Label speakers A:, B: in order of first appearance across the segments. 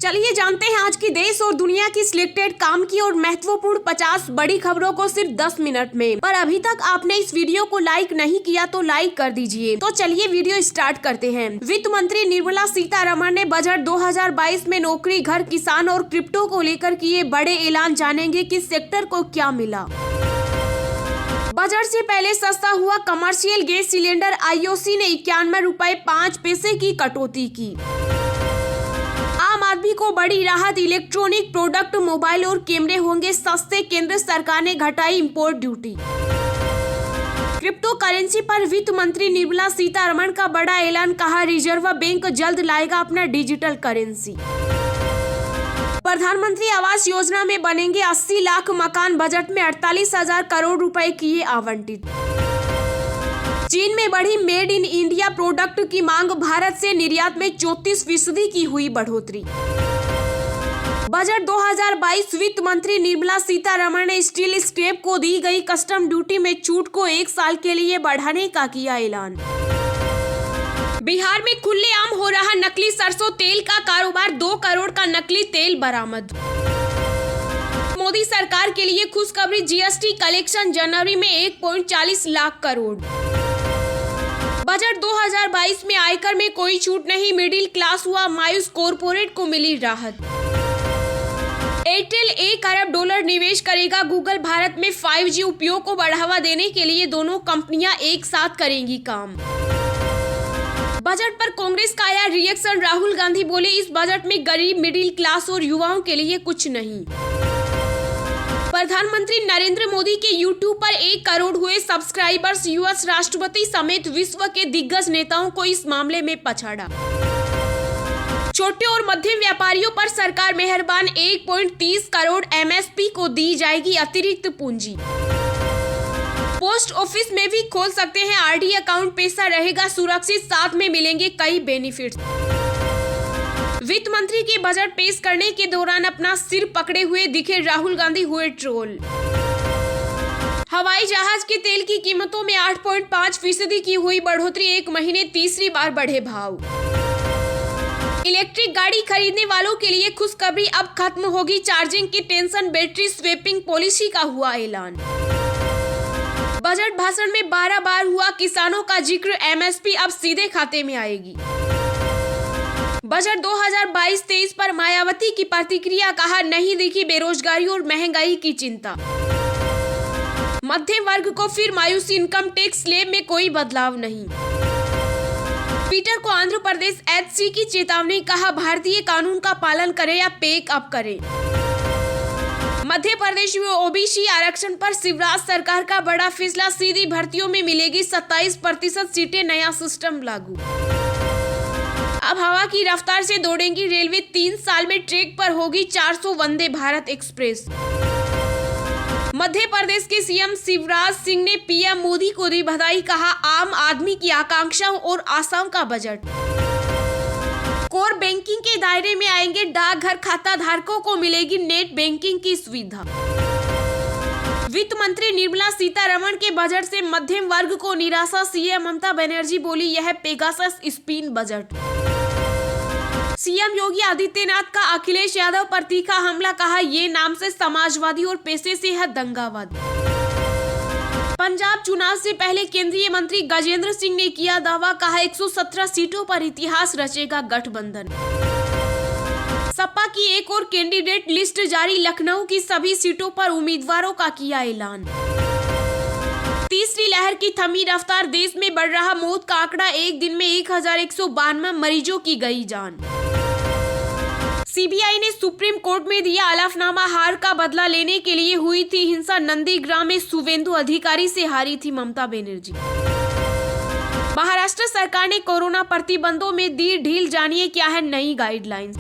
A: चलिए जानते हैं आज की देश और दुनिया की सिलेक्टेड काम की और महत्वपूर्ण 50 बड़ी खबरों को सिर्फ 10 मिनट में। पर अभी तक आपने इस वीडियो को लाइक नहीं किया तो लाइक कर दीजिए। तो चलिए वीडियो स्टार्ट करते हैं। वित्त मंत्री निर्मला सीतारमण ने बजट 2022 में नौकरी, घर, किसान और क्रिप्टो को लेकर किए बड़े ऐलान। जानेंगे किस सेक्टर को क्या मिला। बजट से पहले सस्ता हुआ कमर्शियल गैस सिलेंडर, आईओसी ने 91 रुपए 5 पैसे की कटौती की। आम आदमी को बड़ी राहत, इलेक्ट्रॉनिक प्रोडक्ट, मोबाइल और कैमरे होंगे सस्ते। केंद्र सरकार ने घटाई इंपोर्ट ड्यूटी। क्रिप्टो करेंसी पर वित्त मंत्री निर्मला सीतारमण का बड़ा ऐलान, कहा रिजर्व बैंक जल्द लाएगा अपना डिजिटल करेंसी। प्रधानमंत्री आवास योजना में बनेंगे 80 लाख मकान, बजट में 48,000 करोड़ रुपए किए आवंटित। चीन में बढ़ी मेड इन इंडिया प्रोडक्ट की मांग, भारत से निर्यात में 34% की हुई बढ़ोतरी। बजट 2022 वित्त मंत्री निर्मला सीतारमण ने स्टील स्क्रैप को दी गई कस्टम ड्यूटी में छूट को 1 साल के लिए बढ़ाने का किया ऐलान। बिहार में खुलेआम हो रहा नकली सरसों तेल का कारोबार, 2 करोड़ का नकली तेल बरामद। मोदी सरकार के लिए खुशखबरी, जीएसटी कलेक्शन जनवरी में 1.40 लाख करोड़। बजट 2022 में आयकर में कोई छूट नहीं, मिडिल क्लास हुआ मायूस, कॉरपोरेट को मिली राहत। एयरटेल $1 अरब निवेश करेगा, गूगल भारत में 5G उपयोग को बढ़ावा देने के लिए दोनों कंपनियां एक साथ करेंगी काम। बजट पर कांग्रेस का आया रिएक्शन, राहुल गांधी बोले इस बजट में गरीब, मिडिल क्लास और युवाओं के लिए कुछ नहीं। प्रधानमंत्री नरेंद्र मोदी के YouTube पर 1 करोड़ हुए सब्सक्राइबर्स, यूएस राष्ट्रपति समेत विश्व के दिग्गज नेताओं को इस मामले में पछाड़ा। छोटे और मध्यम व्यापारियों पर सरकार मेहरबान, 1.30 करोड़ MSP को दी जाएगी अतिरिक्त पूंजी। पोस्ट ऑफिस में भी खोल सकते हैं RD अकाउंट, पैसा रहेगा सुरक्षित, साथ में मिलेंगे कई बेनिफिट्स। वित्त मंत्री के बजट पेश करने के दौरान अपना सिर पकड़े हुए दिखे राहुल गांधी, हुए ट्रोल। हवाई जहाज के तेल की कीमतों में 8.5% की हुई बढ़ोतरी, 1 महीने तीसरी बार बढ़े भाव। इलेक्ट्रिक गाड़ी खरीदने वालों के लिए खुशखबरी, अब खत्म होगी चार्जिंग की टेंशन, बैटरी स्वैपिंग पॉलिसी का हुआ ऐलान। बजट भाषण में 12 बार हुआ किसानों का जिक्र, MSP अब सीधे खाते में आएगी। बजट 2022-23 पर मायावती की प्रतिक्रिया, कहा नहीं दिखी बेरोजगारी और महंगाई की चिंता। मध्यम वर्ग को फिर मायूसी, इनकम टैक्स स्लैब में कोई बदलाव नहीं। ट्विटर को आंध्र प्रदेश HC की चेतावनी, कहा भारतीय कानून का पालन करें या पैक अप करें। मध्य प्रदेश में OBC आरक्षण पर शिवराज सरकार का बड़ा फैसला, सीधी भर्तियों में मिलेगी 27% सीटें, नया सिस्टम लागू। अब हवा की रफ्तार से दौड़ेंगी रेलवे, 3 साल में ट्रैक पर होगी 400 वंदे भारत एक्सप्रेस। मध्य प्रदेश के CM शिवराज सिंह ने PM मोदी को दी बधाई, कहा आम आदमी की आकांक्षाओं और आशाओं का बजट। कोर बैंकिंग के दायरे में आएंगे डाकघर, खाता धारकों को मिलेगी नेट बैंकिंग की सुविधा। वित्त मंत्री निर्मला सीतारमण के बजट से मध्यम वर्ग को निराशा, CM ममता बनर्जी बोली यह Pegasus spin budget. CM Yogi Adityanath का अखिलेश यादव पर तीखा हमला, कहा ये नाम से समाजवादी और पैसे से है दंगावादी। पंजाब चुनाव से पहले केंद्रीय मंत्री गजेंद्र सिंह ने किया दावा, कहा 117 सीटों पर इतिहास रचेगा गठबंधन। सपा की एक और कैंडिडेट लिस्ट जारी, लखनऊ की सभी सीटों पर उम्मीदवारों का किया ऐलान। तीसरी लहर की थमी रफ्तार, देश में बढ़ रहा मौत का आंकड़ा, एक दिन में 1192 मरीजों की गई जान। CBI ने सुप्रीम कोर्ट में दिया हलफनामा, हार का बदला लेने के लिए हुई थी हिंसा, नंदीग्राम में शुवेंदु अधिकारी से हारी थी ममता बनर्जी। महाराष्ट्र सरकार ने कोरोना प्रतिबंधों में दी ढील, जानिए क्या है नई गाइडलाइंस।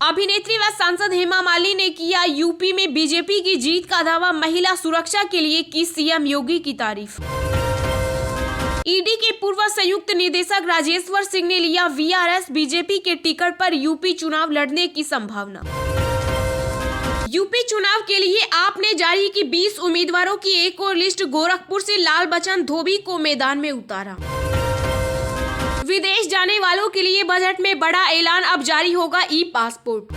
A: अभिनेत्री व सांसद हेमा मालिनी ने किया यूपी में बीजेपी की जीत का दावा, महिला सुरक्षा के लिए की CM योगी की तारीफ। ईडी के पूर्व संयुक्त निदेशक राजेश्वर सिंह ने लिया VRS, बीजेपी के टिकट पर यूपी चुनाव लड़ने की संभावना। यूपी चुनाव के लिए आपने जारी की 20 उम्मीदवारों की एक और लिस्ट, गोरखपुर से लाल बचन धोबी को मैदान में उतारा। विदेश जाने वालों के लिए बजट में बड़ा ऐलान, अब जारी होगा ई पासपोर्ट।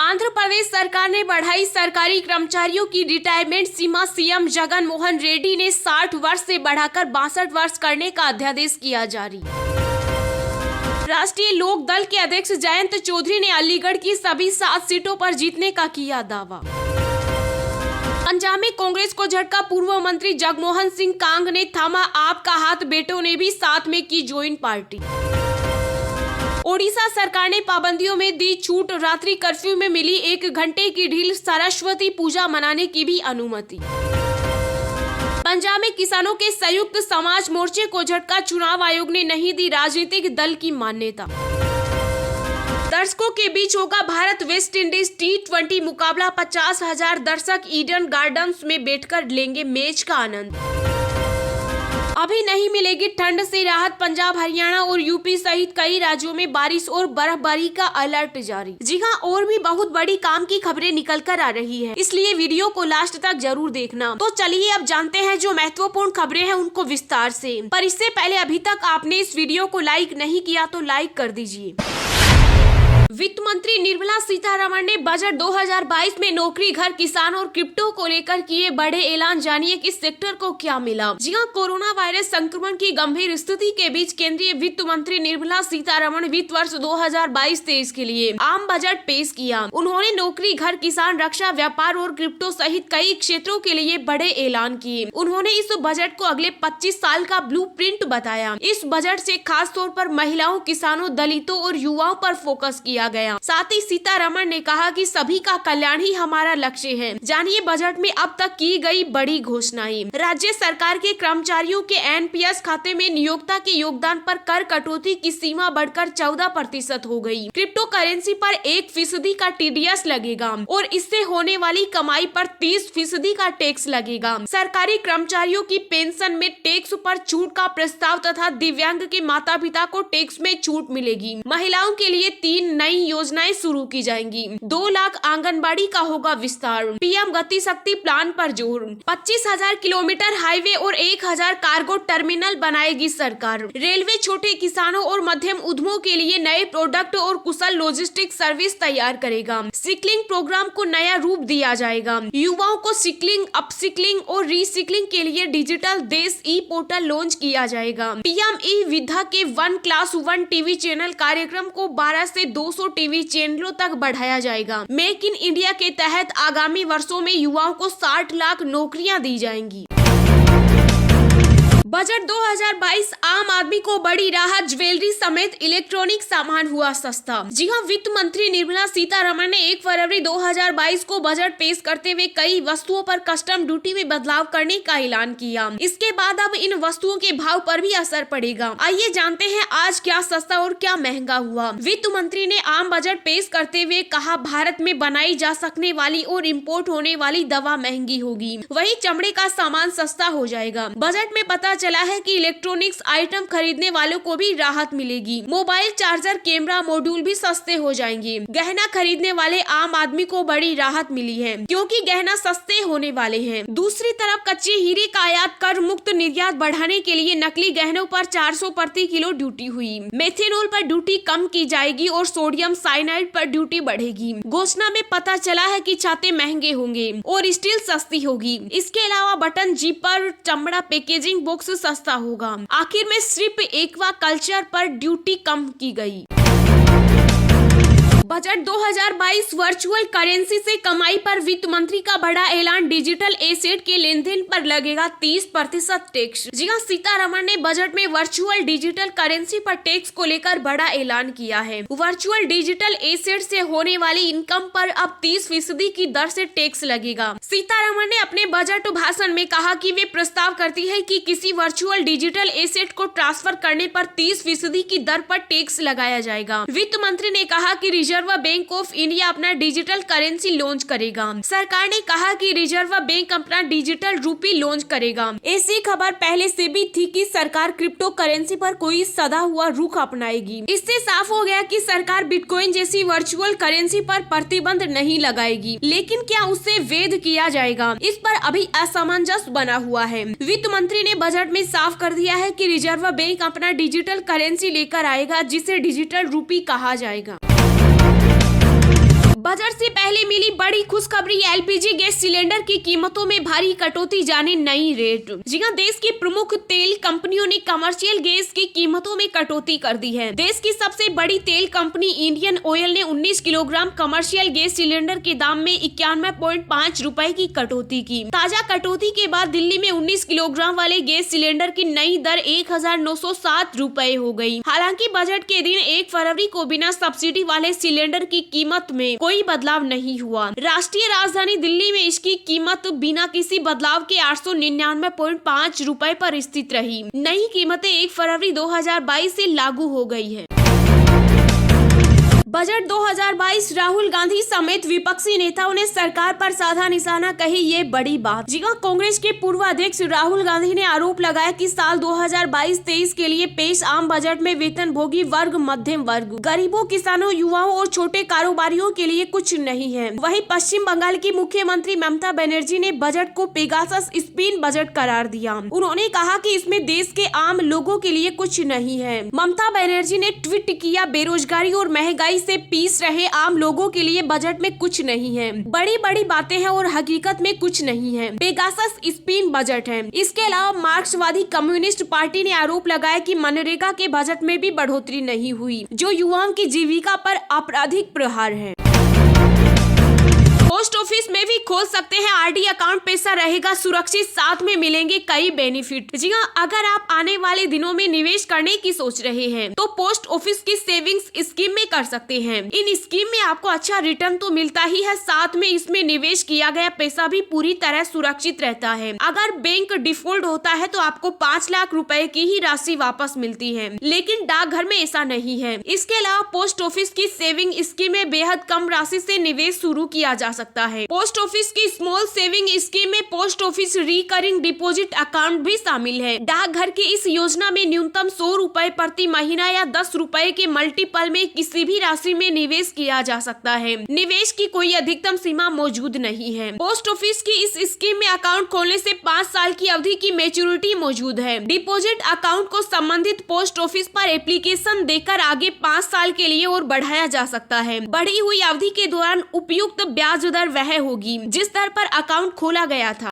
A: आंध्र प्रदेश सरकार ने बढ़ाई सरकारी कर्मचारियों की रिटायरमेंट सीमा, सीएम जगन मोहन रेड्डी ने 60 वर्ष से बढ़ाकर 62 वर्ष करने का अध्यादेश किया जारी। राष्ट्रीय लोक दल के अध्यक्ष जयंत चौधरी ने अलीगढ़ की सभी 7 सीटों पर जीतने का किया दावा। पंजाब में कांग्रेस को झटका, पूर्व मंत्री जगमोहन सिंह कांग ने थामा आपका हाथ, बेटों ने भी साथ में की ज्वाइन पार्टी। ओडिशा सरकार ने पाबंदियों में दी छूट, रात्रि कर्फ्यू में मिली 1 घंटे की ढील, सरस्वती पूजा मनाने की भी अनुमति। पंजाब में किसानों के संयुक्त समाज मोर्चे को झटका, चुनाव आयोग ने नहीं दी राजनीतिक दल की मान्यता। दर्शकों के बीच होगा भारत वेस्ट इंडीज T20 मुकाबला, 50,000 दर्शक ईडन गार्डन्स में बैठकर लेंगे मैच का आनंद। अभी नहीं मिलेगी ठंड से राहत, पंजाब, हरियाणा और यूपी सहित कई राज्यों में बारिश और बर्फबारी का अलर्ट जारी। जी हां, और भी बहुत बड़ी काम की खबरें निकल कर आ रही है, इसलिए वीडियो को लास्ट तक जरूर देखना। तो चलिए अब जानते हैं जो महत्वपूर्ण खबरें हैं उनको विस्तार से। पर इससे पहले अभी तक आपने इस वीडियो को लाइक नहीं किया तो लाइक कर दीजिए। वित्त मंत्री निर्मला सीतारमण ने बजट 2022 में नौकरी, घर, किसान और क्रिप्टो को लेकर किए बड़े ऐलान। जानिए किस सेक्टर को क्या मिला। जी हां, कोरोना वायरस संक्रमण की गंभीर स्थिति के बीच केंद्रीय वित्त मंत्री निर्मला सीतारमण वित्त वर्ष 2022-23 के लिए आम बजट पेश किया। उन्होंने नौकरी, घर, किसान, रक्षा, व्यापार और क्रिप्टो सहित कई क्षेत्रों के लिए बड़े ऐलान किए। उन्होंने इस बजट को अगले 25 साल का ब्लूप्रिंट बताया। इस बजट से खास तौर पर महिलाओं, किसानों, दलितों और युवाओं पर फोकस किया गया। साथ ही सीतारमण ने कहा कि सभी का कल्याण ही हमारा लक्ष्य है। जानिए बजट में अब तक की गई बड़ी घोषणाएं। राज्य सरकार के कर्मचारियों के एनपीएस खाते में नियोक्ता के योगदान पर कर कटौती की सीमा बढ़कर 14% हो गई। क्रिप्टो करेंसी पर 1% का TDS लगेगा और इससे होने वाली कमाई पर 30% का टैक्स लगेगा। सरकारी कर्मचारियों की पेंशन में टैक्स पर छूट का प्रस्ताव तथा दिव्यांग के माता पिता को टैक्स में छूट मिलेगी। महिलाओं के लिए 3 नई योजनाएं शुरू की जाएंगी। 2 लाख आंगनबाड़ी का होगा विस्तार। पीएम गति शक्ति प्लान पर जोर। 25,000 किलोमीटर हाईवे और 1,000 कार्गो टर्मिनल बनाएगी सरकार। रेलवे छोटे किसानों और मध्यम उद्यमों के लिए नए प्रोडक्ट और कुशल लॉजिस्टिक सर्विस तैयार करेगा। स्किलिंग प्रोग्राम को नया रूप दिया जाएगा। युवाओं को स्किलिंग, अपस्किलिंग और रीस्किलिंग के लिए डिजिटल देश ई पोर्टल लॉन्च किया जाएगा। पीएम ई विद्या के 1 क्लास 1 टीवी चैनल कार्यक्रम को 12 से 200 टीवी चैनलों तक बढ़ाया जाएगा। मेक इन इंडिया के तहत आगामी वर्षों में युवाओं को 60 लाख नौकरियां दी जाएंगी। बजट 2022 आम आदमी को बड़ी राहत, ज्वेलरी समेत इलेक्ट्रॉनिक सामान हुआ सस्ता। जी हां, वित्त मंत्री निर्मला सीतारमण ने 1 फरवरी 2022 को बजट पेश करते हुए कई वस्तुओं पर कस्टम ड्यूटी में बदलाव करने का ऐलान किया। इसके बाद अब इन वस्तुओं के भाव पर भी असर पड़ेगा। आइए जानते हैं आज क्या सस्ता और क्या महंगा हुआ। वित्त मंत्री ने आम बजट पेश करते हुए कहा, भारत में बनाई जा सकने वाली और इम्पोर्ट होने वाली दवा महंगी होगी, वही चमड़े का सामान सस्ता हो जाएगा। बजट में पता चला है कि इलेक्ट्रॉनिक्स आइटम खरीदने वालों को भी राहत मिलेगी। मोबाइल चार्जर, कैमरा मॉड्यूल भी सस्ते हो जाएंगे। गहना खरीदने वाले आम आदमी को बड़ी राहत मिली है क्योंकि गहना सस्ते होने वाले हैं। दूसरी तरफ कच्चे हीरे का आयात कर मुक्त निर्यात बढ़ाने के लिए नकली गहनों पर 400 प्रति किलो ड्यूटी हुई। मेथेनॉल पर ड्यूटी कम की जाएगी और सोडियम साइनाइड पर ड्यूटी बढ़ेगी। घोषणा में पता चला है कि छाते महंगे होंगे और स्टील सस्ती होगी। इसके अलावा बटन, जीपर, चमड़ा, पैकेजिंग बॉक्स सस्ता होगा। आखिर में सिर्फ एक्वा कल्चर पर ड्यूटी कम की गई। बजट 2022 वर्चुअल करेंसी से कमाई पर वित्त मंत्री का बड़ा ऐलान, डिजिटल एसेट के लेन देन पर लगेगा 30% टैक्स। जी हां, सीतारमण ने बजट में वर्चुअल डिजिटल करेंसी पर टैक्स को लेकर बड़ा ऐलान किया है। वर्चुअल डिजिटल एसेट से होने वाली इनकम पर अब 30% की दर से टैक्स लगेगा। सीतारमण ने अपने बजट भाषण में कहा कि वे प्रस्ताव करती है कि किसी वर्चुअल डिजिटल एसेट को ट्रांसफर करने पर 30% की दर पर टैक्स लगाया जाएगा। वित्त मंत्री ने कहा कि reserve reserve bank of India अपना डिजिटल करेंसी लॉन्च करेगा। सरकार ने कहा कि रिजर्व बैंक अपना डिजिटल रूपी लॉन्च करेगा। ऐसी खबर पहले से भी थी कि सरकार क्रिप्टो करेंसी पर कोई सदा हुआ रुख अपनाएगी। इससे साफ हो गया कि सरकार बिटकॉइन जैसी वर्चुअल करेंसी पर प्रतिबंध नहीं लगाएगी, लेकिन क्या उससे वैध किया जाएगा, इस पर अभी असमंजस बना हुआ है। वित्त मंत्री ने बजट में साफ कर दिया है कि रिजर्व बैंक अपना डिजिटल करेंसी लेकर आएगा, जिसे डिजिटल रूपी कहा जाएगा। बजट से पहले मिली बड़ी खुशखबरी, एलपीजी गैस सिलेंडर की कीमतों में भारी कटौती, जाने नई रेट। जी हां, देश की प्रमुख तेल कंपनियों ने कमर्शियल गैस की कीमतों में कटौती कर दी है। देश की सबसे बड़ी तेल कंपनी इंडियन ऑयल ने 19 किलोग्राम कमर्शियल गैस सिलेंडर के दाम में 91.5 रुपए की कटौती की। ताजा कटौती के बाद दिल्ली में 19 किलोग्राम वाले गैस सिलेंडर की नई दर 1907 रुपए हो गयी। हालांकि बजट के दिन 1 फरवरी को बिना सब्सिडी वाले सिलेंडर की कीमत में कोई बदलाव नहीं हुआ। राष्ट्रीय राजधानी दिल्ली में इसकी कीमत बिना किसी बदलाव के 899.5 रुपए पर स्थित रही। नई कीमतें 1 फरवरी 2022 से लागू हो गई है। बजट 2022, राहुल गांधी समेत विपक्षी नेताओं ने सरकार पर साधा निशाना कही ये बड़ी बात। जी हां, कांग्रेस के पूर्व अध्यक्ष राहुल गांधी ने आरोप लगाया कि साल 2022-23 के लिए पेश आम बजट में वेतनभोगी वर्ग, मध्यम वर्ग, गरीबों, किसानों, युवाओं और छोटे कारोबारियों के लिए कुछ नहीं है। वहीं पश्चिम बंगाल की मुख्यमंत्री ममता बनर्जी ने बजट को पेगासस स्पिन बजट करार दिया। उन्होंने कहा कि इसमें देश के आम लोगों के लिए कुछ नहीं है। ममता बनर्जी ने ट्वीट किया, बेरोजगारी और महंगाई से पीस रहे आम लोगों के लिए बजट में कुछ नहीं है। बड़ी बड़ी बातें हैं और हकीकत में कुछ नहीं है। पेगासस स्पिन बजट है। इसके अलावा मार्क्सवादी कम्युनिस्ट पार्टी ने आरोप लगाया कि मनरेगा के बजट में भी बढ़ोतरी नहीं हुई, जो युवाओं की जीविका पर आपराधिक प्रहार है। पोस्ट ऑफिस में भी खोल सकते हैं आरडी अकाउंट, पैसा रहेगा सुरक्षित, साथ में मिलेंगे कई बेनिफिट। जी हाँ, अगर आप आने वाले दिनों में निवेश करने की सोच रहे हैं तो पोस्ट ऑफिस की सेविंग्स स्कीम में कर सकते हैं। इन स्कीम में आपको अच्छा रिटर्न तो मिलता ही है, साथ में इसमें निवेश किया गया पैसा भी पूरी तरह सुरक्षित रहता है। अगर बैंक डिफॉल्ट होता है तो आपको 5 लाख रुपए की ही राशि वापस मिलती है, लेकिन डाकघर में ऐसा नहीं है। इसके अलावा पोस्ट ऑफिस की सेविंग स्कीम में बेहद कम राशि से निवेश शुरू किया जा सकता है। पोस्ट ऑफिस की स्मॉल सेविंग स्कीम में post office recurring deposit account भी शामिल है। डाकघर की इस योजना में न्यूनतम 100 रुपए प्रति महीना या 10 रुपए के मल्टीपल में किसी भी राशि में निवेश किया जा सकता है। निवेश की कोई अधिकतम सीमा मौजूद नहीं है। पोस्ट ऑफिस की इस स्कीम में अकाउंट खोलने से 5 साल की अवधि की मैच्योरिटी मौजूद है। डिपॉजिट अकाउंट को संबंधित पोस्ट ऑफिस पर एप्लीकेशन देकर आगे 5 साल के लिए और बढ़ाया जा सकता है। बढ़ी हुई अवधि के दौरान उपयुक्त ब्याज दर वह होगी जिस दर पर अकाउंट खोला गया था।